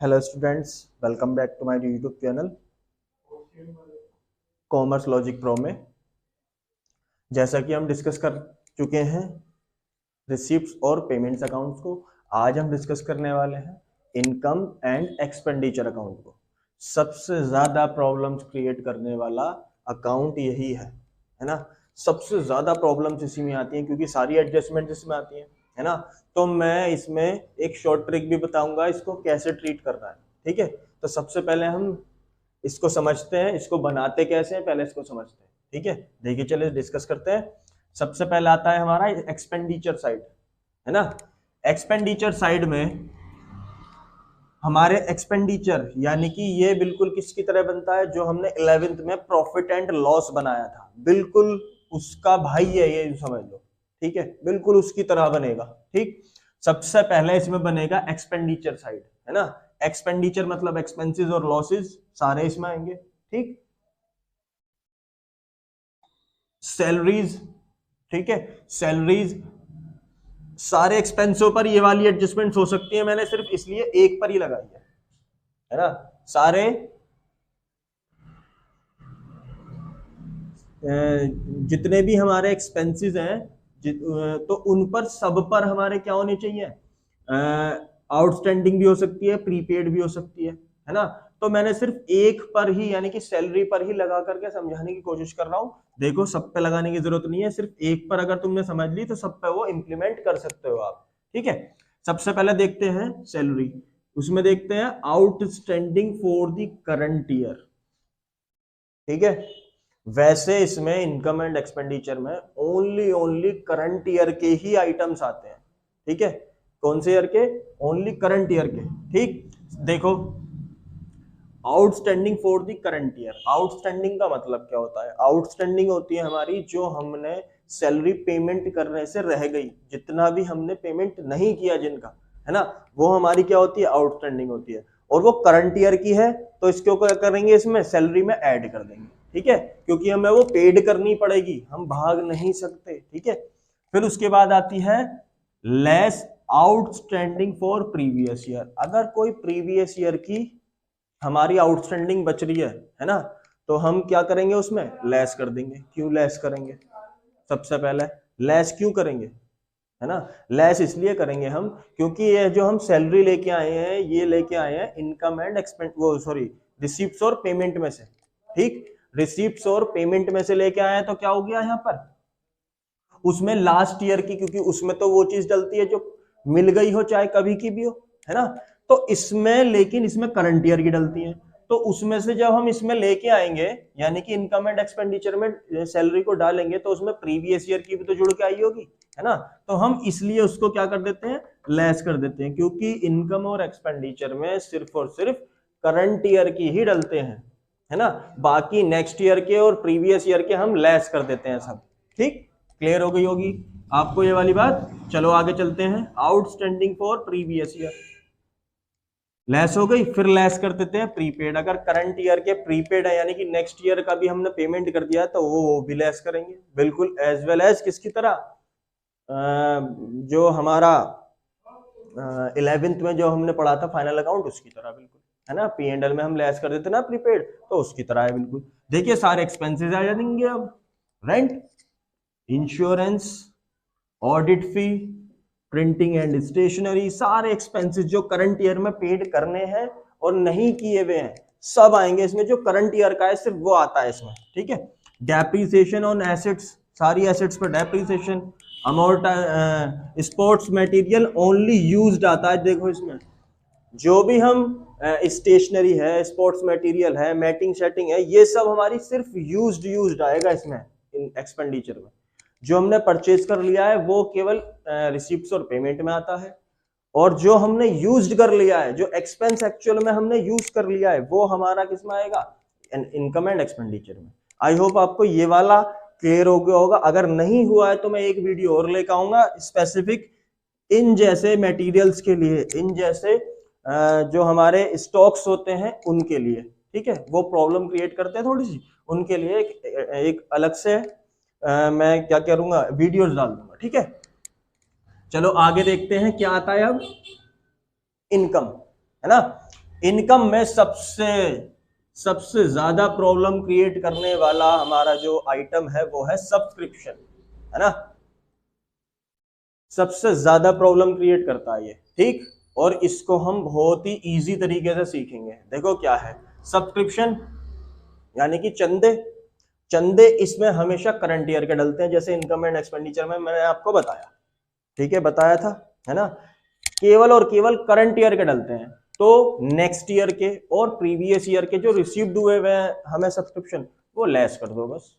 Hello students, welcome back to my YouTube channel commerce logic pro में। जैसा कि हम डिस्कस कर चुके हैं रिसीप्ट्स और पेमेंट्स अकाउंट्स को, आज हम डिस्कस करने वाले हैं इनकम एंड एक्सपेंडिचर अकाउंट को। सबसे ज्यादा प्रॉब्लम्स क्रिएट करने वाला अकाउंट यही है ना। सबसे ज्यादा प्रॉब्लम्स इसी में आती हैं क्योंकि सारी एडजस्टमेंट इसमें आती हैं, है ना। तो मैं इसमें एक शॉर्ट ट्रिक भी बताऊंगा इसको कैसे ट्रीट करना है, ठीक है। तो सबसे पहले हम इसको समझते हैं, इसको बनाते कैसे हैं पहले इसको समझते हैं, ठीक है। देखिए चलिए डिस्कस करते हैं। सबसे पहले आता है हमारा एक्सपेंडिचर साइड, है ना। एक्सपेंडिचर साइड में हमारे एक्सपेंडिचर यानी कि ये बिल्कुल किसकी तरह बनता है, जो हमने 11th में प्रॉफिट एंड लॉस बनाया था, बिल्कुल उसका भाई है ये समझ लो, ठीक है। बिल्कुल उसकी तरह बनेगा, ठीक। सबसे पहले इसमें बनेगा एक्सपेंडिचर साइड, है ना। एक्सपेंडिचर मतलब एक्सपेंसेस और लॉसेस सारे इसमें आएंगे, ठीक। सैलरीज, ठीक है, सैलरीज सारे एक्सपेंसों पर ये वाली एडजस्टमेंट हो सकती है, मैंने सिर्फ इसलिए एक पर ही लगाई है ना। सारे जितने भी हमारे एक्सपेंसेस हैं तो उन पर सब पर हमारे क्या होने चाहिए, आउटस्टैंडिंग भी हो सकती है, प्रीपेड भी हो सकती है ना। तो मैंने सिर्फ एक पर ही यानी कि सैलरी पर ही लगा करके समझाने की कोशिश कर रहा हूं। देखो सब पे लगाने की जरूरत नहीं है, सिर्फ एक पर अगर तुमने समझ ली तो सब पे वो इंप्लीमेंट कर सकते हो आप, ठीक है। सबसे पहले देखते हैं सैलरी, उसमें देखते हैं outstanding for the current year, ठीक है। वैसे इसमें इनकम एंड एक्सपेंडिचर में ओनली करंट ईयर के ही आइटम्स आते हैं, ठीक है। कौन से ईयर के? ओनली करंट ईयर के, ठीक। देखो outstanding for the current year, outstanding का मतलब क्या होता है? आउटस्टैंडिंग होती है हमारी जो हमने सैलरी पेमेंट करने से रह गई, जितना भी हमने पेमेंट नहीं किया जिनका, है ना, वो हमारी क्या होती है? आउटस्टैंडिंग होती है। और वो करंट ईयर की है तो इसको क्या करेंगे, इसमें सैलरी में ऐड कर देंगे, ठीक है, क्योंकि हमें वो पेड करनी पड़ेगी, हम भाग नहीं सकते, ठीक है। फिर उसके बाद आती है less outstanding for previous year. अगर कोई प्रीवियस ईयर की हमारी आउटस्टैंडिंग बच रही है ना, तो हम क्या करेंगे, उसमें लेस कर देंगे। क्यों लेस करेंगे? सबसे पहले लेस क्यों करेंगे, है ना। लेस इसलिए करेंगे हम क्योंकि ये जो हम सैलरी लेके आए हैं, ये लेके आए हैं इनकम एंड एक्सपेंड वो सॉरी रिसीप्ट्स और पेमेंट में से, ठीक। रिसीप्ट्स और पेमेंट में से लेके आए हैं तो क्या हो गया यहाँ पर, उसमें लास्ट ईयर की, क्योंकि उसमें तो वो चीज डलती है जो मिल गई हो चाहे कभी की भी हो, है ना। तो इसमें लेकिन इसमें करंट ईयर की डलती है, तो उसमें से जब हम इसमें लेके आएंगे यानी कि इनकम एंड एक्सपेंडिचर में सैलरी को डालेंगे तो उसमें प्रीवियस ईयर की भी तो जुड़ के आई होगी, है ना। तो हम इसलिए उसको क्या कर देते हैं, लेस कर देते हैं, क्योंकि इनकम और एक्सपेंडिचर में सिर्फ और सिर्फ करंट ईयर की ही डलते हैं, है ना। बाकी नेक्स्ट ईयर के और प्रीवियस ईयर के हम लेस कर देते हैं सब, ठीक। क्लियर हो गई होगी आपको ये वाली बात। चलो आगे चलते हैं। Outstanding for previous year less हो गई, फिर लेस कर देते हैं प्रीपेड। अगर करंट ईयर के प्रीपेड है यानी कि नेक्स्ट ईयर का भी हमने पेमेंट कर दिया तो वो भी लेस करेंगे, बिल्कुल एज वेल एज किसकी तरह, जो हमारा 11th में जो हमने पढ़ा था फाइनल अकाउंट उसकी तरह, बिल्कुल, है ना। पी एंड एल में हम लेस कर देते ना प्रीपेड, तो उसकी तरह है बिल्कुल। देखिए सारे एक्सपेंसेस आ जाएंगे अब, rent, insurance, audit fee, printing and stationery, सारे एक्सपेंसेस जो करंट ईयर में पेड करने हैं और नहीं किए हुए हैं सब आएंगे इसमें। जो करंट ईयर का है सिर्फ वो आता है इसमें, ठीक है। डेप्रिसिएशन ऑन एसेट्स, सारी एसेट्स पर depreciation. Amount sports material only used आता है, देखो इसमें जो भी हम स्टेशनरी है, स्पोर्ट्स मटेरियल है, मैटिंग सेटिंग है, ये सब हमारी सिर्फ यूज्ड आएगा इसमें एक्सपेंडिचर में। जो हमने परचेज कर लिया है वो केवल रिसीप्ट्स और पेमेंट में आता है, और जो हमने यूज्ड कर लिया है, जो एक्सपेंस एक्चुअल में हमने यूज कर लिया है, वो हमारा किस में आएगा, इनकम एंड एक्सपेंडिचर में। आई होप आपको ये वाला क्लियर हो गया होगा। अगर नहीं हुआ है तो मैं एक वीडियो और लेकर आऊंगा स्पेसिफिक इन जैसे मटेरियल्स के लिए, इन जैसे जो हमारे स्टॉक्स होते हैं उनके लिए, ठीक है। वो प्रॉब्लम क्रिएट करते हैं थोड़ी सी, उनके लिए एक अलग से मैं क्या करूंगा, वीडियोस डाल दूंगा, ठीक है। चलो आगे देखते हैं क्या आता है अब, इनकम, है ना। इनकम में सबसे ज्यादा प्रॉब्लम क्रिएट करने वाला हमारा जो आइटम है वो है सब्सक्रिप्शन, है ना। सबसे ज्यादा प्रॉब्लम क्रिएट करता है ये, ठीक। और इसको हम बहुत ही इजी तरीके से सीखेंगे। देखो क्या है सब्सक्रिप्शन, यानी कि चंदे इसमें हमेशा करंट ईयर के डलते हैं, जैसे इनकम एंड एक्सपेंडिचर में मैंने आपको बताया, ठीक है, बताया था, है ना। केवल और केवल करंट ईयर के डलते हैं, तो नेक्स्ट ईयर के और प्रीवियस ईयर के जो रिसीव्ड हुए हुए हैं हमें सब्सक्रिप्शन, वो लेस कर दो बस,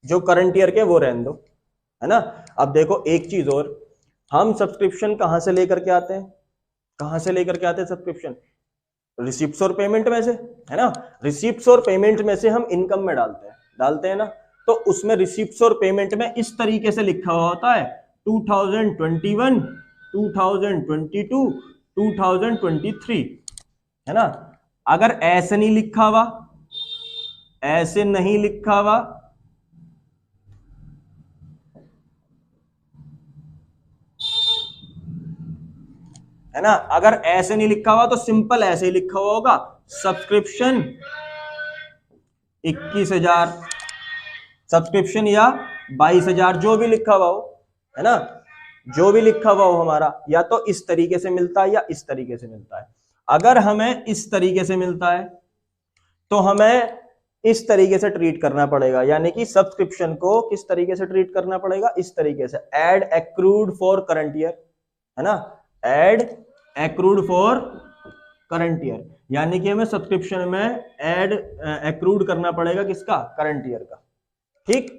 जो करंट ईयर के वो रहने दो, है ना। अब देखो एक चीज और, हम सब्सक्रिप्शन कहां से लेकर के आते हैं, कहां से लेकर के आते हैं सब्सक्रिप्शन, रिसिप्ट्स और पेमेंट में से, है ना। रिसिप्ट्स और पेमेंट में से हम इनकम में डालते हैं ना। तो उसमें रिसिप्ट्स और पेमेंट में इस तरीके से लिखा हुआ होता है 2021, 2022, 2023, है ना। अगर ऐसे नहीं लिखा हुआ, ऐसे नहीं लिखा हुआ, है ना, अगर ऐसे नहीं लिखा हुआ तो सिंपल ऐसे ही लिखा हुआ होगा सब्सक्रिप्शन 21,000, सब्सक्रिप्शन या 22,000, जो भी लिखा हुआ हो, है ना, जो भी लिखा हुआ हो हमारा, या तो इस तरीके से मिलता है या इस तरीके से मिलता है। अगर हमें इस तरीके से मिलता है तो हमें इस तरीके से ट्रीट करना पड़ेगा, यानी कि सब्सक्रिप्शन को किस तरीके से ट्रीट करना पड़ेगा, इस तरीके से, add accrued for current year, है ना, add accrued for current year, यानी कि हमें सब्सक्रिप्शन में एड एक्रूड करना पड़ेगा किसका, करंट ईयर का, ठीक।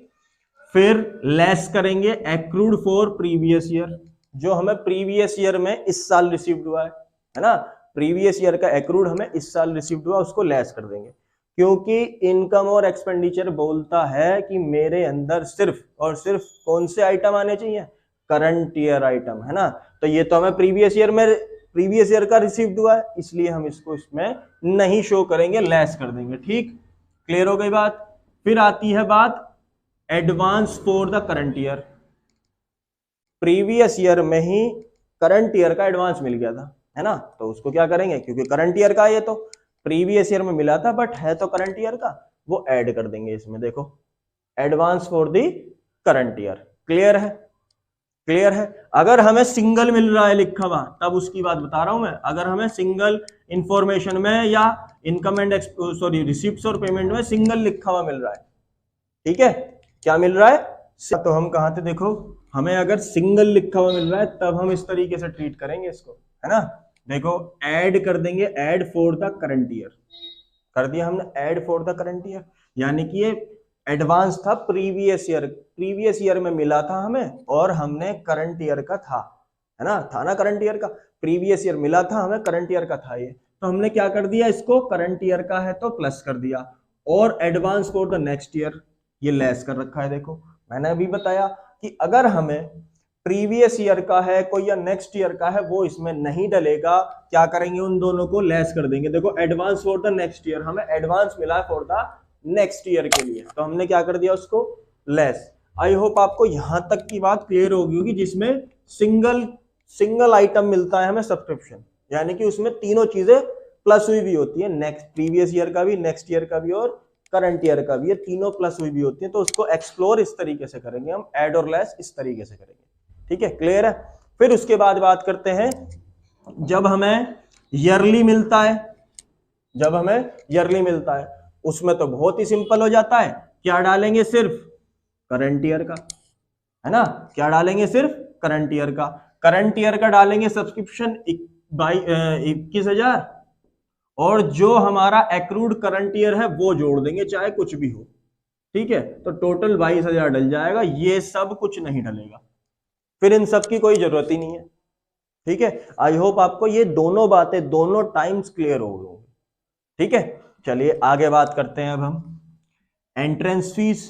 फिर लेस करेंगे एक्रूड फॉर प्रीवियस ईयर, जो हमें प्रीवियस ईयर में इस साल रिसीव्ड हुआ है ना, प्रीवियस ईयर का एक्रूड हमें इस साल रिसीव्ड हुआ, उसको लेस कर देंगे, क्योंकि इनकम और एक्सपेंडिचर बोलता है कि मेरे अंदर सिर्फ और सिर्फ कौन से आइटम आने चाहिए, करंट ईयर आइटम, है ना। तो ये तो हमें प्रीवियस ईयर का रिसीव्ड हुआ है, इसलिए हम इसको इसमें नहीं शो करेंगे, लेस कर देंगे, ठीक। क्लियर हो गई बात। फिर आती है बात advance for the current year, previous year में ही करंट ईयर का एडवांस मिल गया था, है ना, तो उसको क्या करेंगे, क्योंकि करंट ईयर का ये तो प्रीवियस ईयर में मिला था बट है तो करंट ईयर का, वो ऐड कर देंगे इसमें, देखो advance for the current year. Clear है, क्लियर है। अगर हमें सिंगल मिल रहा है लिखा हुआ, तब उसकी बात बता रहा हूं मैं, अगर हमें सिंगल इंफॉर्मेशन में या इनकम एंड रिसिप्ट्स और पेमेंट में सिंगल लिखा हुआ मिल रहा है, ठीक है, क्या मिल रहा है, तो हम कहां थे, देखो हमें अगर सिंगल लिखा हुआ मिल रहा है तब हम इस तरीके से ट्रीट करेंगे इसको, है ना। देखो ऐड कर देंगे, add for the current year कर दिया हमने, add for the current year, यानी कि ये एडवांस था प्रीवियस ईयर में मिला था हमें, और हमने करंट ईयर का था, है ना, था ना करंट ईयर का, प्रीवियस ईयर मिला था हमें, करंट ईयर का था ये, तो हमने क्या कर दिया, इसको करंट ईयर का है तो प्लस कर दिया, और advance for the next year ये लेस कर रखा है। देखो मैंने अभी बताया कि अगर हमें प्रीवियस ईयर का है कोई या नेक्स्ट ईयर का है, वो इसमें नहीं डलेगा, क्या करेंगे, उन दोनों को लेस कर देंगे। देखो advance for the next year, हमें एडवांस मिला है फॉर द नेक्स्ट ईयर के लिए, तो हमने क्या कर दिया, उसको लेस। आई होप आपको यहां तक की बात क्लियर होगी होगी, जिसमें सिंगल आइटम मिलता है हमें सब्सक्रिप्शन, यानी कि उसमें तीनों चीजें प्लस हुई भी होती है, नेक्स्ट प्रीवियस ईयर का भी, नेक्स्ट ईयर का भी और करंट ईयर का भी, ये तीनों प्लस हुई भी होती है, तो उसको एक्सप्लोर इस तरीके से करेंगे हम, ऐड और लेस इस तरीके से करेंगे, ठीक है, क्लियर है। फिर उसके बाद बात करते हैं जब हमें ईयरली मिलता है, जब हमें ईयरली मिलता है उसमें तो बहुत ही सिंपल हो जाता है, क्या डालेंगे, सिर्फ करंट ईयर का, है ना, क्या डालेंगे, सिर्फ करंट ईयर का, करंट ईयर का डालेंगे सब्सक्रिप्शन 21,000, और जो हमारा एक्रूड करंट ईयर है वो जोड़ देंगे, चाहे कुछ भी हो, ठीक है, तो टोटल 22,000 डल जाएगा, ये सब कुछ नहीं डलेगा, फिर इन सब की कोई जरूरत ही नहीं है, ठीक है। आई होप आपको ये दोनों बातें दोनों टाइम्स क्लियर हो गई, ठीक है। चलिए आगे बात करते हैं अब हम, एंट्रेंस फीस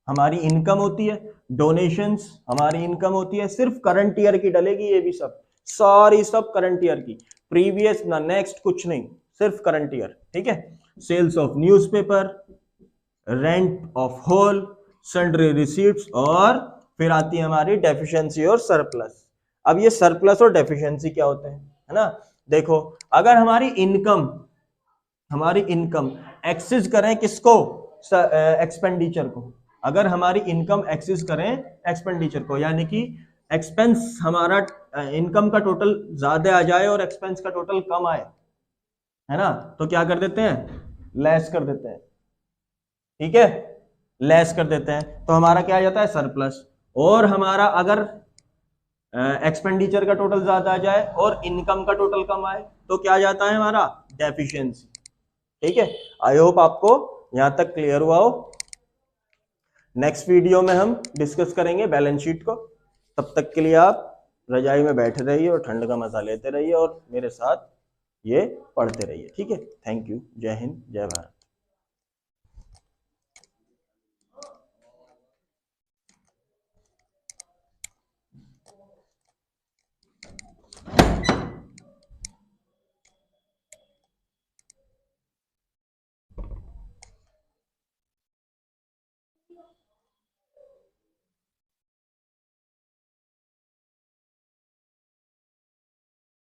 हमारी इनकम होती है, डोनेशंस हमारी इनकम होती है, सिर्फ करंट ईयर की डलेगी, ये भी सब सारी सब करंट ईयर की, प्रीवियस ना नेक्स्ट कुछ नहीं, सिर्फ करंट ईयर, ठीक है। Sales of newspaper, rent of hall, sundry receipts, और फिर आती है हमारी डेफिशिएंसी और सरप्लस। अब ये सरप्लस और डेफिशिएंसी क्या होते हैं, है ना। देखो अगर हमारी इनकम हमारी इनकम एक्सेस करें किसको, एक्सपेंडिचर को, अगर हमारी इनकम एक्सेस करें एक्सपेंडिचर को, यानी कि एक्सपेंस हमारा इनकम का टोटल ज्यादा आ जाए और एक्सपेंस का टोटल कम आए, है ना, तो क्या कर देते हैं, लेस कर देते हैं, ठीक है, लेस कर देते हैं, तो हमारा क्या आ जाता है, सरप्लस। और हमारा अगर एक्सपेंडिचर का टोटल ज्यादा आ जाए और इनकम का टोटल कम आए तो क्या आ जाता है हमारा, डेफिशिएंसी। ठीक है, आई होप आपको यहां तक क्लियर हुआ हो। नेक्स्ट वीडियो में हम डिस्कस करेंगे बैलेंस शीट को। तब तक के लिए आप रजाई में बैठे रहिए और ठंड का मजा लेते रहिए और मेरे साथ ये पढ़ते रहिए। ठीक है, थैंक यू, जय हिंद, जय भारत।